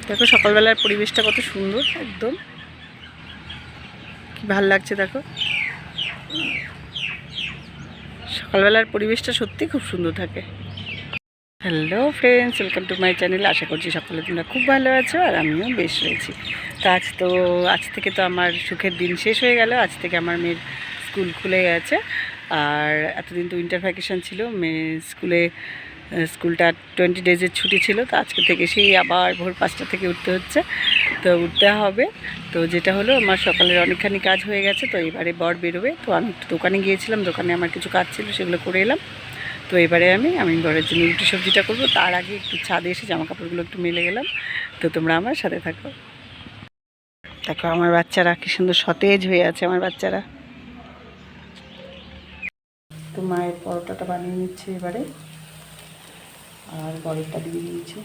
দেখো সকালবেলার পরিবেশটা কত সুন্দর, একদম কি ভাল লাগছে। দেখো সকালবেলার পরিবেশটা সত্যি খুব সুন্দর থাকে। Hello friends, welcome to my channel. আশা করছি সকলে তোমরা খুব ভালো আছো আর আমিও বেশ রয়েছি। আজ থেকে তো আমার সুখের দিন শেষ হয়ে গেল। আজ থেকে আমার মেয়ের স্কুল খুলে গেছে। আর এতদিন তো উইন্টার ভ্যাকেশন ছিল, স্কুলটা 20 ডেজের ছুটি ছিল। তো আজকে থেকে সেই আবার ভোর 5টা থেকে উঠতে হচ্ছে, তো উঠতে হবে। তো যেটা হলো, আমার সকালের অনেকখানি কাজ হয়ে গেছে। তো এবারে বর বেরোবে, তো আমি একটু দোকানে গিয়েছিলাম, দোকানে আমার কিছু কাজ ছিল, সেগুলো করে এলাম। তো এবারে আমি বরের জন্য রুটি সবজিটা করবো। তার আগে একটু ছাদে এসে জামা কাপড়গুলো একটু মেলে গেলাম। তো তোমরা আমার সাথে থাকো। দেখো আমার বাচ্চারা কি সুন্দর সতেজ হয়ে আছে, আমার বাচ্চারা। তো মায়ের পরোটাটা বানিয়ে নিচ্ছে এবারে, আর বরেরটা দিয়ে দিয়েছে।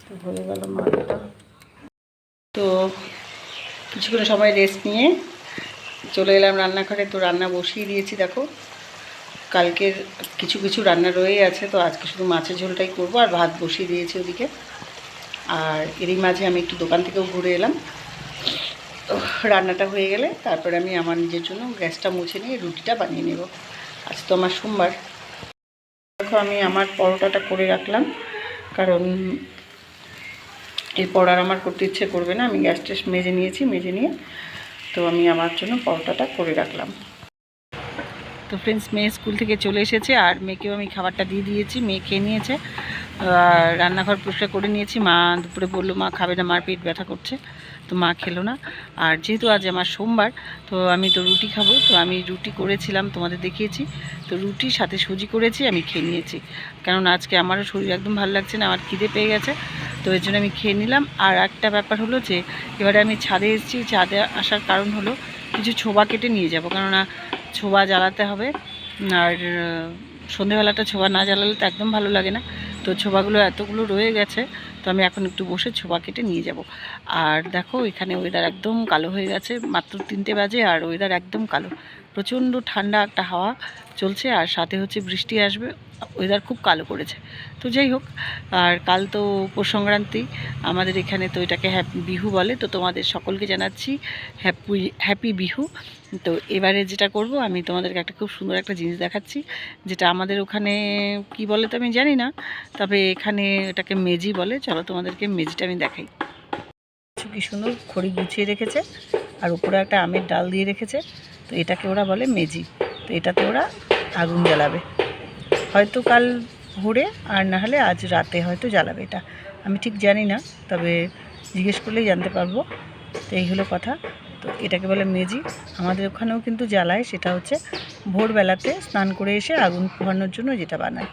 তো হয়ে গেল মাটা। তো কিছুক্ষণ সময় রেস্ট নিয়ে চলে এলাম রান্নাঘরে। তো রান্না বসিয়ে দিয়েছি। দেখো কালকের কিছু কিছু রান্না রয়ে আছে, তো আজকে শুধু মাছের ঝোলটাই করবো, আর ভাত বসিয়ে দিয়েছি ওদিকে। আর এরই মাঝে আমি একটু দোকান থেকেও ঘুরে এলাম। তো রান্নাটা হয়ে গেলে তারপরে আমি আমার নিজের জন্য গ্যাসটা মুছে নিয়ে রুটিটা বানিয়ে নেব। আজ তো আমার সোমবার। দেখো আমি আমার পরোটাটা করে রাখলাম, কারণ এরপর আর আমার করতে ইচ্ছে করবে না। আমি গ্যাসটা মেজে নিয়েছি, মেজে নিয়ে তো আমি আমার জন্য পরোটাটা করে রাখলাম। তো ফ্রেন্ডস, মেয়ে স্কুল থেকে চলে এসেছে, আর মেয়েকেও আমি খাবারটা দিয়ে দিয়েছি। মেয়ে খেয়ে নিয়েছে, রান্নাঘর পরিষ্কার করে নিয়েছি। মা দুপুরে বললো মা খাবে না, মার পেট ব্যথা করছে, তো মা খেলো না। আর যেহেতু আজ আমার সোমবার, তো আমি তো রুটি খাবো, তো আমি রুটি করেছিলাম, তোমাদের দেখিয়েছি। তো রুটির সাথে সুজি করেছি, আমি খেয়ে নিয়েছি। কারণ আজকে আমারও শরীর একদম ভালো লাগছে না, আমার খিদে পেয়ে গেছে, তো এর জন্য আমি খেয়ে নিলাম। আর একটা ব্যাপার হলো যে এবারে আমি ছাদে এসেছি। ছাদে আসার কারণ হলো কিছু ছোবা কেটে নিয়ে যাব, কেননা ছোবা জ্বালাতে হবে। আর সন্ধেবেলাটা ছোবা না জ্বালালে তো একদম ভালো লাগে না। তো ছোবাগুলো এতগুলো রয়ে গেছে, তো আমি এখন একটু বসে ছোবা কেটে নিয়ে যাব। আর দেখো এখানে ওয়েদার একদম কালো হয়ে গেছে, মাত্র 3টে বাজে, আর ওয়েদার একদম কালো। প্রচণ্ড ঠান্ডা একটা হাওয়া চলছে, আর সাথে হচ্ছে বৃষ্টি আসবে। ওয়েদার খুব কালো করেছে। তো যাই হোক, আর কাল তো পৌষ সংক্রান্তি, আমাদের এখানে তো এটাকে বিহু বলে। তো তোমাদের সকলকে জানাচ্ছি হ্যাপি বিহু। তো এবারে যেটা করব, আমি তোমাদেরকে একটা খুব সুন্দর একটা জিনিস দেখাচ্ছি, যেটা আমাদের ওখানে কি বলে তো আমি জানি না, তবে এখানে এটাকে মেজি বলে। চলো তোমাদেরকে মেজিটা আমি দেখাই। কি সুন্দর খড়ি গুছিয়ে রেখেছে, আর উপরে একটা আমের ডাল দিয়ে রেখেছে। তো এটাকে ওরা বলে মেজি। তো এটাতে ওরা আগুন জ্বালাবে, হয়তো কাল ভোরে, আর না হলে আজ রাতে হয়তো জ্বালাবে। এটা আমি ঠিক জানি না, তবে জিজ্ঞেস করলেই জানতে পারবো। তো এই হলো কথা। তো এটাকে বলে মেজি। আমাদের ওখানেও কিন্তু জ্বালায়, সেটা হচ্ছে ভোরবেলাতে স্নান করে এসে আগুন পোহানোর জন্য যেটা বানায়।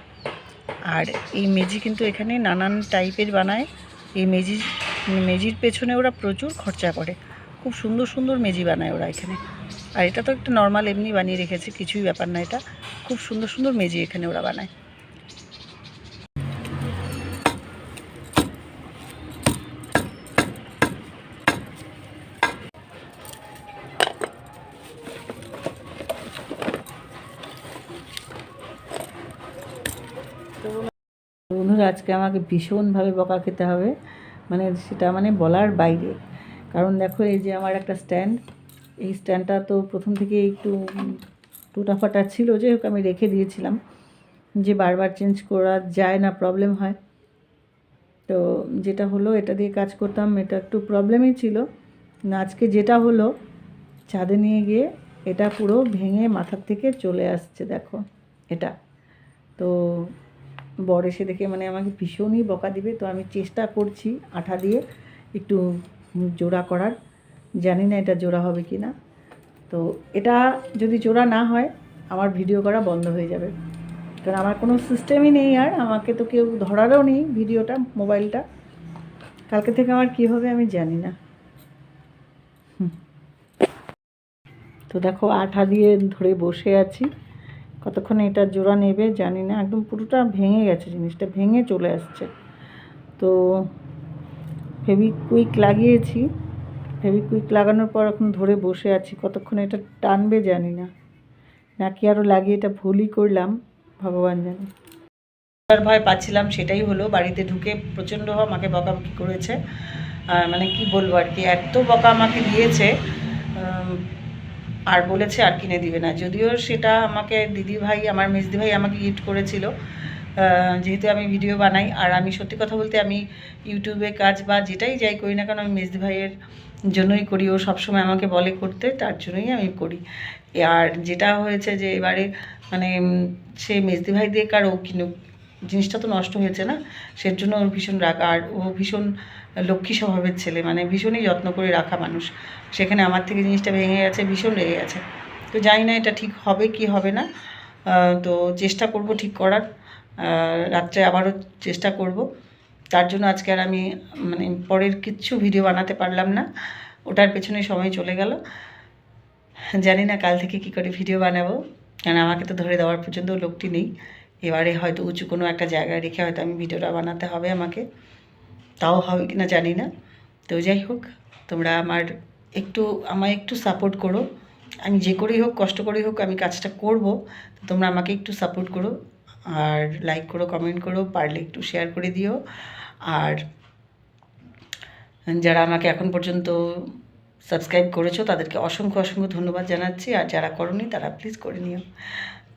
আর এই মেজি কিন্তু এখানে নানান টাইপের বানায়। এই মেজির পেছনে ওরা প্রচুর খরচা করে, খুব সুন্দর সুন্দর মেজি বানায় ওরা এখানে। আর এটা তো একটা নর্মাল এমনি বানিয়ে রেখেছে, কিছুই ব্যাপার না। এটা খুব সুন্দর সুন্দর মেজি এখানে ওরা বানায়। বন্ধুরা, আজকে আমাকে ভীষণভাবে বকা খেতে হবে, মানে সেটা মানে বলার বাইরে। কারণ দেখো, এই যে আমার একটা স্ট্যান্ড, এই স্ট্যান্ডটা তো প্রথম থেকে একটু টুটাফাটা ছিল, যে হোক আমি রেখে দিয়েছিলাম, যে বারবার চেঞ্জ করা যায় না, প্রবলেম হয়। তো যেটা হলো, এটা দিয়ে কাজ করতাম, এটা একটু প্রবলেমই ছিল না। আজকে যেটা হলো, ছাদে নিয়ে গিয়ে এটা পুরো ভেঙে মাথার থেকে চলে আসছে। দেখো এটা, তো বর এসে দেখে মানে আমাকে ভীষণই বকা দিবে। তো আমি চেষ্টা করছি আঠা দিয়ে একটু জোড়া করার, জানি না এটা জোড়া হবে কি না। তো এটা যদি জোড়া না হয়, আমার ভিডিও করা বন্ধ হয়ে যাবে, কারণ আমার কোনো সিস্টেমই নেই, আর আমাকে তো কেউ ধরারও নেই ভিডিওটা, মোবাইলটা। কালকে থেকে আমার কী হবে আমি জানি না। তো দেখো আঠা দিয়ে ধরে বসে আছি, কতক্ষণে এটা জোড়া নেবে জানি না। একদম পুরোটা ভেঙে গেছে, জিনিসটা ভেঙে চলে আসছে। তো ফেভিকুইক লাগিয়েছি, ফেভিকুইক লাগানোর পর এখন ধরে বসে আছি, কতক্ষণে এটা টানবে জানি না, নাকি আরও লাগিয়ে এটা ভুলই করলাম, ভগবান জানে। আর ভয় পাচ্ছিলাম, সেটাই হলো। বাড়িতে ঢুকে প্রচণ্ড আমাকে বকাবকি করেছে, মানে কি বলবো আর কি, এত বকা আমাকে দিয়েছে, আর বলেছে আর কিনে দিবে না। যদিও সেটা আমাকে দিদিভাই, আমার মেজদিভাই আমাকে গিফট করেছিল, যেহেতু আমি ভিডিও বানাই। আর আমি সত্যি কথা বলতে আমি ইউটিউবে কাজ বা যেটাই যাই করি না কেন, আমি মেজদিভাইয়ের জন্যই করি। ও সবসময় আমাকে বলে করতে, তার জন্যই আমি করি। আর যেটা হয়েছে যে এবারে মানে সে মেজদিভাই দিয়ে আর ও কিনুক, জিনিসটা তো নষ্ট হয়েছে না, সের জন্য ওর ভীষণ রাগ। আর ও ভীষণ লক্ষ্মী স্বভাবের ছেলে, মানে ভীষণই যত্ন করে রাখা মানুষ। সেখানে আমার থেকে জিনিসটা ভেঙে গেছে, ভীষণ রেগে গেছে। তো জানি না এটা ঠিক হবে কি হবে না, তো চেষ্টা করব ঠিক করার। রাত্রে আবারও চেষ্টা করব। তার জন্য আজকে আর আমি মানে পরের কিচ্ছু ভিডিও বানাতে পারলাম না, ওটার পেছনে সময় চলে গেল। জানি না কাল থেকে কী করে ভিডিও বানাবো, কারণ আমাকে তো ধরে দেওয়ার পর্যন্ত লোকটি নেই। এবারে হয়তো উঁচু কোনো একটা জায়গায় রেখে হয়তো আমি ভিডিওটা বানাতে হবে আমাকে, তাও হবে কি না জানি না। তো যাই হোক, তোমরা আমায় একটু সাপোর্ট করো। আমি যে করেই হোক, কষ্ট করেই হোক, আমি কাজটা করব। তো তোমরা আমাকে একটু সাপোর্ট করো, আর লাইক করো, কমেন্ট করো, পারলে একটু শেয়ার করে দিও। আর যারা আমাকে এখন পর্যন্ত সাবস্ক্রাইব করেছো তাদেরকে অসংখ্য অসংখ্য ধন্যবাদ জানাচ্ছি, আর যারা করোনি তারা প্লিজ করে নিও।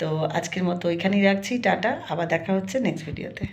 তো আজকের মতো এখানেই রাখছি, টাটা, আবার দেখা হচ্ছে নেক্সট ভিডিওতে।